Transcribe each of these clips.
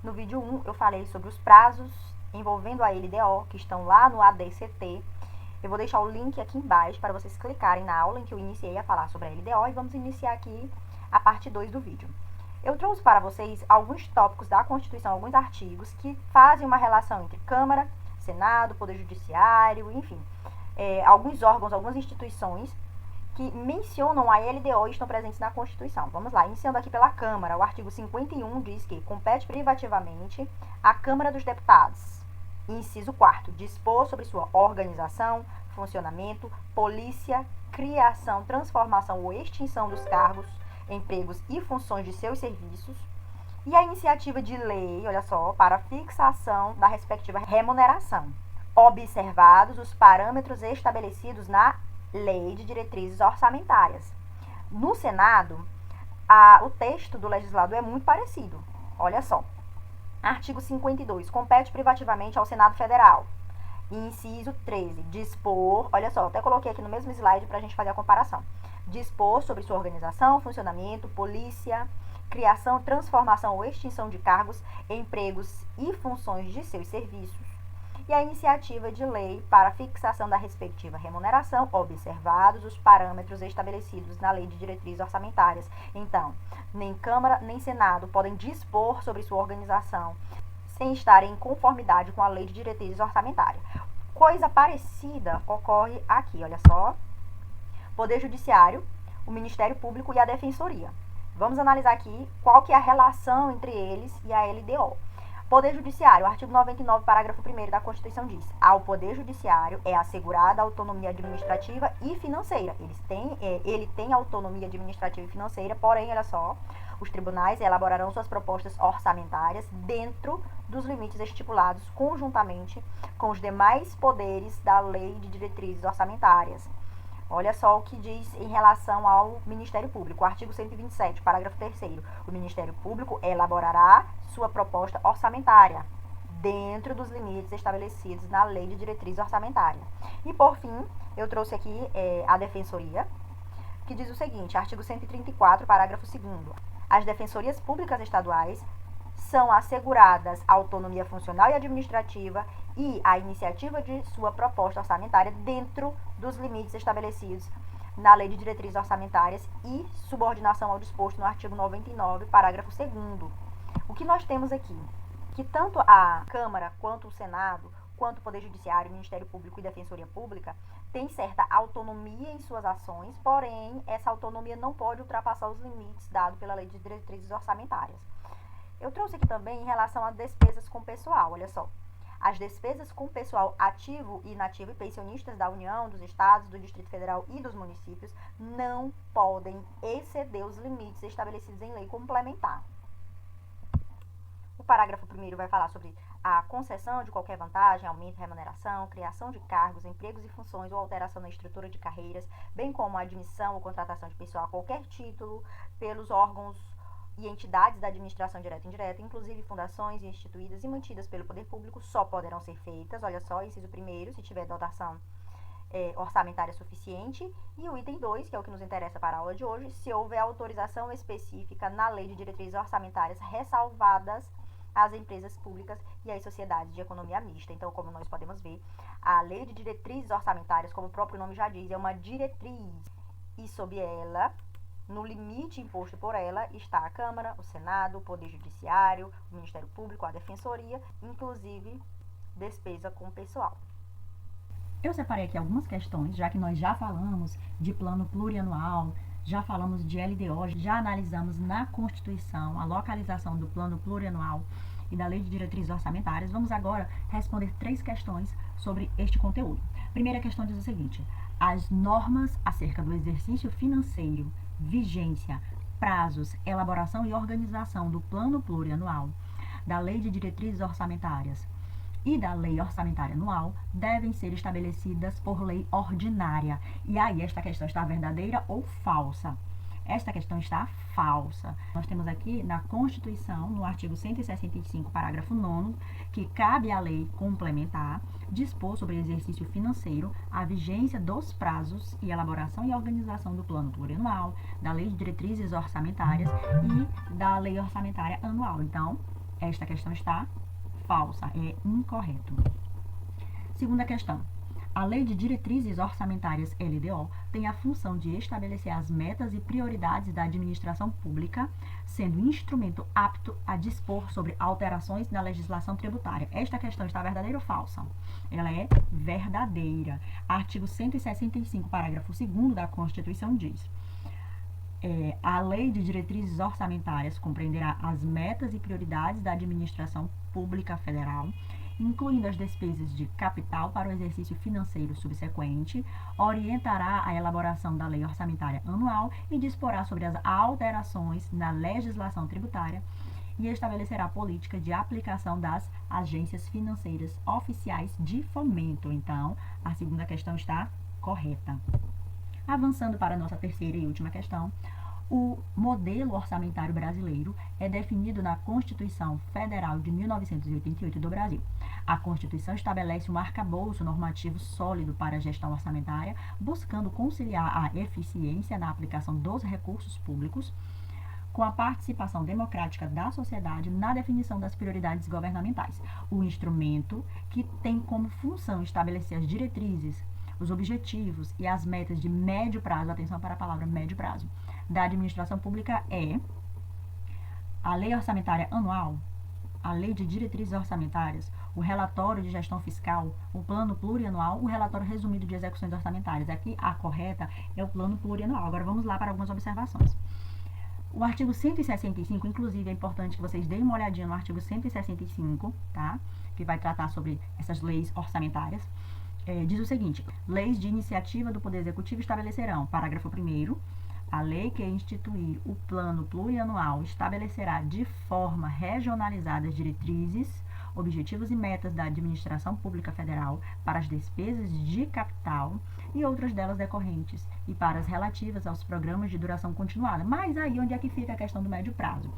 No vídeo 1 eu falei sobre os prazos envolvendo a LDO, que estão lá no ADCT. Eu vou deixar o link aqui embaixo para vocês clicarem na aula em que eu iniciei a falar sobre a LDO e vamos iniciar aqui a parte 2 do vídeo. Eu trouxe para vocês alguns tópicos da Constituição, alguns artigos que fazem uma relação entre Câmara, Senado, Poder Judiciário, enfim, alguns órgãos, algumas instituições que mencionam a LDO e estão presentes na Constituição. Vamos lá, iniciando aqui pela Câmara, o artigo 51 diz que compete privativamente à Câmara dos Deputados. Inciso 4º, dispor sobre sua organização, funcionamento, polícia, criação, transformação ou extinção dos cargos, empregos e funções de seus serviços, e a iniciativa de lei, olha só, para fixação da respectiva remuneração, observados os parâmetros estabelecidos na Lei de Diretrizes Orçamentárias. No Senado, o texto do legislador é muito parecido. Olha só. Artigo 52. Compete privativamente ao Senado Federal. Inciso 13. Dispor, olha só, até coloquei aqui no mesmo slide para a gente fazer a comparação. Dispor sobre sua organização, funcionamento, polícia, criação, transformação ou extinção de cargos, empregos e funções de seus serviços. E a iniciativa de lei para fixação da respectiva remuneração, observados os parâmetros estabelecidos na Lei de Diretrizes Orçamentárias. Então, nem Câmara nem Senado podem dispor sobre sua organização sem estarem em conformidade com a Lei de Diretrizes Orçamentárias. Coisa parecida ocorre aqui, olha só. Poder Judiciário, o Ministério Público e a Defensoria. Vamos analisar aqui qual que é a relação entre eles e a LDO. Poder Judiciário, artigo 99, parágrafo 1º da Constituição diz: ao Poder Judiciário é assegurada a autonomia administrativa e financeira. Ele tem autonomia administrativa e financeira, porém, olha só, os tribunais elaborarão suas propostas orçamentárias dentro dos limites estipulados conjuntamente com os demais poderes da Lei de Diretrizes Orçamentárias. Olha só o que diz em relação ao Ministério Público. O artigo 127, parágrafo 3º. O Ministério Público elaborará sua proposta orçamentária dentro dos limites estabelecidos na Lei de Diretrizes Orçamentárias. E, por fim, eu trouxe aqui a Defensoria, que diz o seguinte, artigo 134, parágrafo 2º. As defensorias públicas estaduais são asseguradas a autonomia funcional e administrativa e a iniciativa de sua proposta orçamentária dentro dos limites estabelecidos na Lei de Diretrizes Orçamentárias e subordinação ao disposto no artigo 99, parágrafo 2º. O que nós temos aqui? Que tanto a Câmara, quanto o Senado, quanto o Poder Judiciário, Ministério Público e Defensoria Pública têm certa autonomia em suas ações, porém, essa autonomia não pode ultrapassar os limites dados pela Lei de Diretrizes Orçamentárias. Eu trouxe aqui também em relação às despesas com pessoal, olha só. As despesas com pessoal ativo e inativo e pensionistas da União, dos Estados, do Distrito Federal e dos municípios não podem exceder os limites estabelecidos em lei complementar. O parágrafo 1º vai falar sobre a concessão de qualquer vantagem, aumento de remuneração, criação de cargos, empregos e funções ou alteração na estrutura de carreiras, bem como a admissão ou contratação de pessoal a qualquer título pelos órgãos e entidades da administração direta e indireta, inclusive fundações instituídas e mantidas pelo poder público, só poderão ser feitas, olha só, inciso 1º, se tiver dotação orçamentária suficiente, e o item 2, que é o que nos interessa para a aula de hoje, se houver autorização específica na Lei de Diretrizes Orçamentárias, ressalvadas as empresas públicas e as sociedades de economia mista. Então, como nós podemos ver, a Lei de Diretrizes Orçamentárias, como o próprio nome já diz, é uma diretriz, e sob ela, no limite imposto por ela, está a Câmara, o Senado, o Poder Judiciário, o Ministério Público, a Defensoria, inclusive despesa com pessoal. Eu separei aqui algumas questões, já que nós já falamos de plano plurianual, já falamos de LDO, já analisamos na Constituição a localização do plano plurianual e da Lei de Diretrizes Orçamentárias. Vamos agora responder 3 questões sobre este conteúdo. Primeira questão diz o seguinte: as normas acerca do exercício financeiro, vigência, prazos, elaboração e organização do plano plurianual, da Lei de Diretrizes Orçamentárias e da Lei Orçamentária Anual devem ser estabelecidas por lei ordinária. E aí, esta questão está verdadeira ou falsa? Esta questão está falsa. Nós temos aqui na Constituição, no artigo 165, parágrafo 9º, que cabe à lei complementar dispor sobre o exercício financeiro, a vigência dos prazos e elaboração e organização do plano plurianual, da Lei de Diretrizes Orçamentárias e da Lei Orçamentária Anual. Então, Esta questão está falsa, é incorreto. Segunda questão. A Lei de Diretrizes Orçamentárias, LDO, tem a função de estabelecer as metas e prioridades da administração pública, sendo instrumento apto a dispor sobre alterações na legislação tributária. Esta questão está verdadeira ou falsa? Ela é verdadeira. Artigo 165, parágrafo 2º da Constituição diz: a Lei de Diretrizes Orçamentárias compreenderá as metas e prioridades da administração pública federal, incluindo as despesas de capital para o exercício financeiro subsequente, orientará a elaboração da lei orçamentária anual e disporá sobre as alterações na legislação tributária e estabelecerá a política de aplicação das agências financeiras oficiais de fomento. Então, a segunda questão está correta. Avançando para a nossa terceira e última questão, o modelo orçamentário brasileiro é definido na Constituição Federal de 1988 do Brasil. A Constituição estabelece um arcabouço normativo sólido para a gestão orçamentária, buscando conciliar a eficiência na aplicação dos recursos públicos com a participação democrática da sociedade na definição das prioridades governamentais. O instrumento, que tem como função estabelecer as diretrizes, os objetivos e as metas de médio prazo, atenção para a palavra médio prazo, da administração pública é a Lei Orçamentária Anual, a Lei de Diretrizes Orçamentárias, o Relatório de Gestão Fiscal, o Plano Plurianual, o Relatório Resumido de Execuções Orçamentárias. Aqui a correta é o Plano Plurianual. Agora vamos lá para algumas observações. O artigo 165, inclusive, é importante que vocês deem uma olhadinha no artigo 165, tá? Que vai tratar sobre essas leis orçamentárias. Diz o seguinte: leis de iniciativa do Poder Executivo estabelecerão, parágrafo 1º, a lei que instituir o plano plurianual estabelecerá de forma regionalizada as diretrizes, objetivos e metas da administração pública federal para as despesas de capital e outras delas decorrentes e para as relativas aos programas de duração continuada. Mas aí onde é que fica a questão do médio prazo?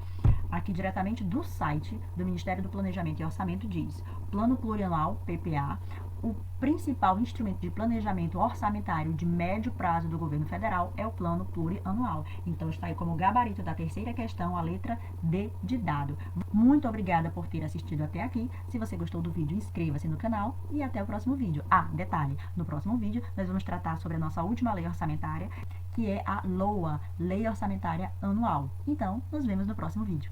Aqui diretamente do site do Ministério do Planejamento e Orçamento diz: Plano Plurianual, PPA, o principal instrumento de planejamento orçamentário de médio prazo do governo federal é o Plano Plurianual. Então, está aí como gabarito da terceira questão, a letra D de dado. Muito obrigada por ter assistido até aqui. Se você gostou do vídeo, inscreva-se no canal e até o próximo vídeo. Detalhe, no próximo vídeo nós vamos tratar sobre a nossa última lei orçamentária, que é a LOA, Lei Orçamentária Anual. Então, nos vemos no próximo vídeo.